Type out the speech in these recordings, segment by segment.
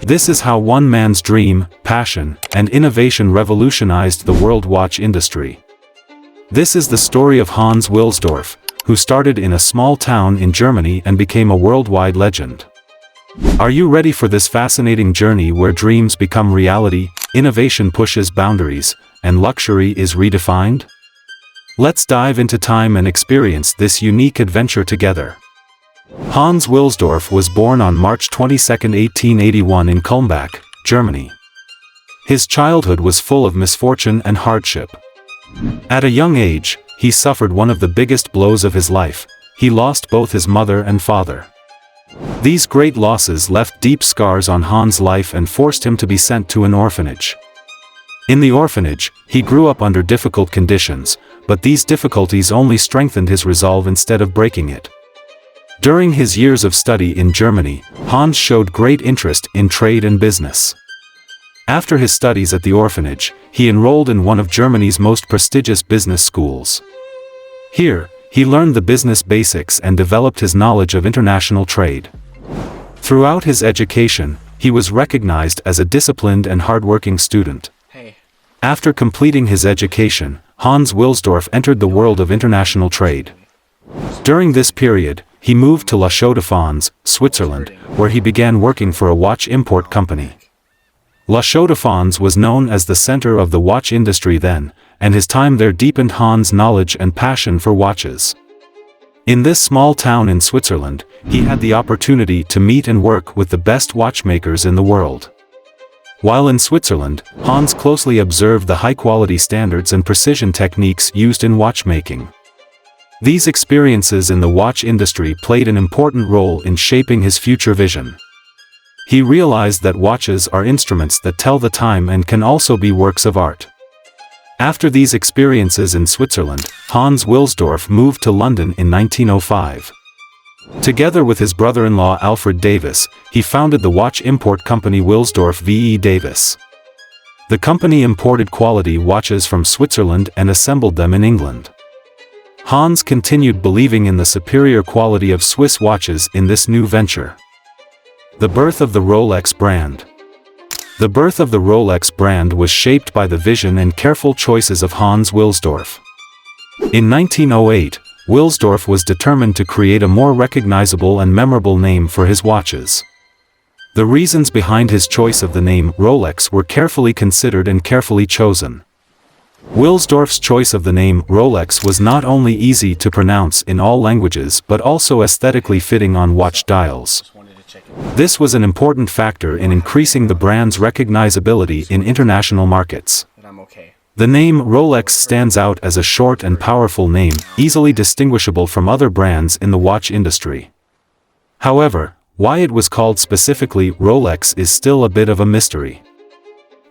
This is how one man's dream, passion, and innovation revolutionized the world watch industry. This is the story of Hans Wilsdorf, who started in a small town in Germany and became a worldwide legend. Are you ready for this fascinating journey where dreams become reality, innovation pushes boundaries, and luxury is redefined? Let's dive into time and experience this unique adventure together. Hans Wilsdorf was born on March 22, 1881 in Kulmbach, Germany. His childhood was full of misfortune and hardship. At a young age, he suffered one of the biggest blows of his life. He lost both his mother and father. These great losses left deep scars on Hans' life and forced him to be sent to an orphanage. In the orphanage, he grew up under difficult conditions, but these difficulties only strengthened his resolve instead of breaking it. During his years of study in Germany, Hans showed great interest in trade and business. After his studies at the orphanage, he enrolled in one of Germany's most prestigious business schools. Here, he learned the business basics and developed his knowledge of international trade. Throughout his education, he was recognized as a disciplined and hardworking student. After completing his education, Hans Wilsdorf entered the world of international trade. During this period, he moved to La Chaux-de-Fonds, Switzerland, where he began working for a watch import company. La Chaux-de-Fonds was known as the center of the watch industry then, and his time there deepened Hans' knowledge and passion for watches. In this small town in Switzerland, he had the opportunity to meet and work with the best watchmakers in the world. While in Switzerland, Hans closely observed the high-quality standards and precision techniques used in watchmaking. These experiences in the watch industry played an important role in shaping his future vision. He realized that watches are instruments that tell the time and can also be works of art. After these experiences in Switzerland, Hans Wilsdorf moved to London in 1905. Together with his brother-in-law Alfred Davis, he founded the watch import company Wilsdorf V.E. Davis. The company imported quality watches from Switzerland and assembled them in England. Hans continued believing in the superior quality of Swiss watches in this new venture. The birth of the Rolex brand. The birth of the Rolex brand was shaped by the vision and careful choices of Hans Wilsdorf. In 1908, Wilsdorf was determined to create a more recognizable and memorable name for his watches. The reasons behind his choice of the name Rolex were carefully considered and carefully chosen. Wilsdorf's choice of the name Rolex was not only easy to pronounce in all languages but also aesthetically fitting on watch dials. This was an important factor in increasing the brand's recognizability in international markets. The name Rolex stands out as a short and powerful name, easily distinguishable from other brands in the watch industry. However, why it was called specifically Rolex is still a bit of a mystery.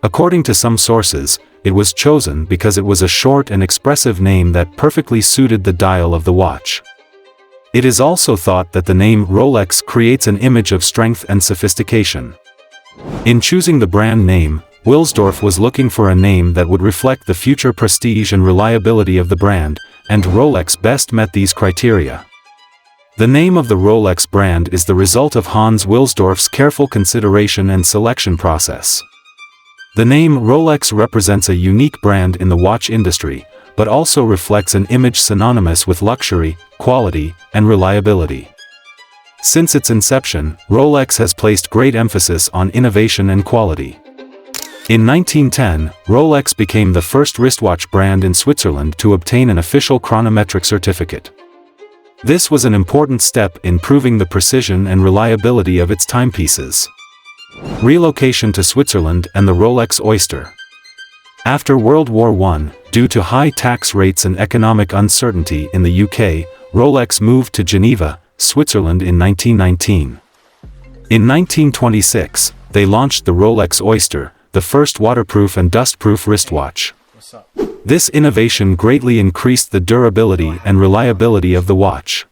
According to some sources, it was chosen because it was a short and expressive name that perfectly suited the dial of the watch. It is also thought that the name Rolex creates an image of strength and sophistication. In choosing the brand name, Wilsdorf was looking for a name that would reflect the future prestige and reliability of the brand, and Rolex best met these criteria. The name of the Rolex brand is the result of Hans Wilsdorf's careful consideration and selection process. The name Rolex represents a unique brand in the watch industry, but also reflects an image synonymous with luxury, quality, and reliability. Since its inception, Rolex has placed great emphasis on innovation and quality. In 1910, Rolex became the first wristwatch brand in Switzerland to obtain an official chronometric certificate. This was an important step in proving the precision and reliability of its timepieces. Relocation to Switzerland and the Rolex Oyster. After World War I, due to high tax rates and economic uncertainty in the UK, Rolex moved to Geneva, Switzerland in 1919. In 1926, they launched the Rolex Oyster, the first waterproof and dustproof wristwatch. This innovation greatly increased the durability and reliability of the watch.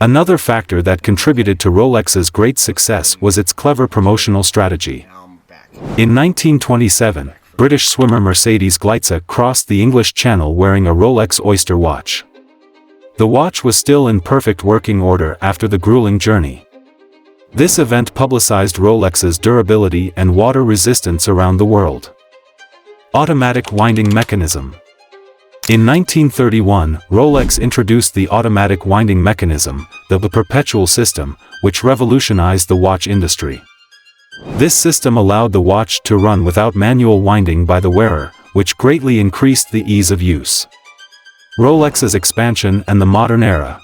Another factor that contributed to Rolex's great success was its clever promotional strategy. In 1927, British swimmer Mercedes Gleitze crossed the English Channel wearing a Rolex Oyster watch. The watch was still in perfect working order after the grueling journey. This event publicized Rolex's durability and water resistance around the world. Automatic winding mechanism. In 1931, Rolex introduced the automatic winding mechanism, the perpetual system, which revolutionized the watch industry. This system allowed the watch to run without manual winding by the wearer, which greatly increased the ease of use. Rolex's expansion and the modern era.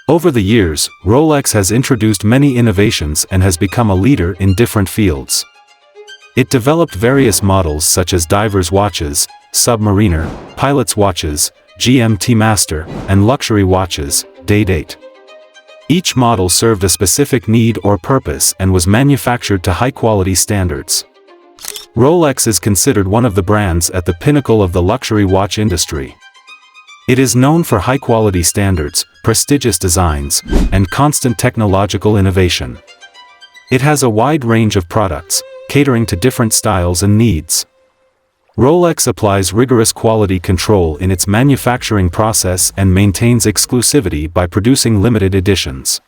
Over the years, Rolex has introduced many innovations and has become a leader in different fields. It developed various models such as divers' watches, submariner, pilots' watches, GMT master, and luxury watches, day-date. Each model served a specific need or purpose and was manufactured to high-quality standards. Rolex is considered one of the brands at the pinnacle of the luxury watch industry. It is known for high-quality standards, prestigious designs, and constant technological innovation. It has a wide range of products, catering to different styles and needs. Rolex applies rigorous quality control in its manufacturing process and maintains exclusivity by producing limited editions.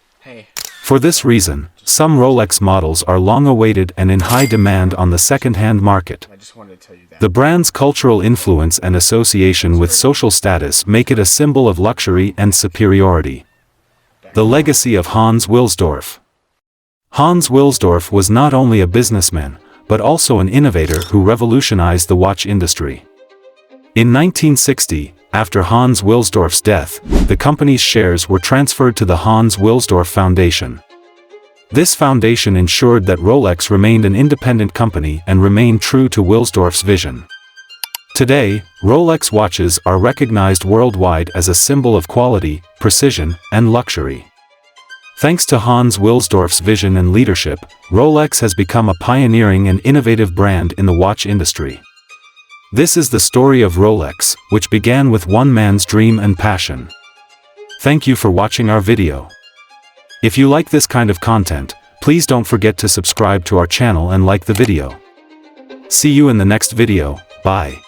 For this reason, some Rolex models are long-awaited and in high demand on the second-hand market. The brand's cultural influence and association with social status make it a symbol of luxury and superiority. The legacy of Hans Wilsdorf. Hans Wilsdorf was not only a businessman, but also an innovator who revolutionized the watch industry. In 1960, after Hans Wilsdorf's death, the company's shares were transferred to the Hans Wilsdorf Foundation. This foundation ensured that Rolex remained an independent company and remained true to Wilsdorf's vision. Today, Rolex watches are recognized worldwide as a symbol of quality, precision, and luxury. Thanks to Hans Wilsdorf's vision and leadership, Rolex has become a pioneering and innovative brand in the watch industry. This is the story of Rolex, which began with one man's dream and passion. Thank you for watching our video. If you like this kind of content, please don't forget to subscribe to our channel and like the video. See you in the next video. Bye.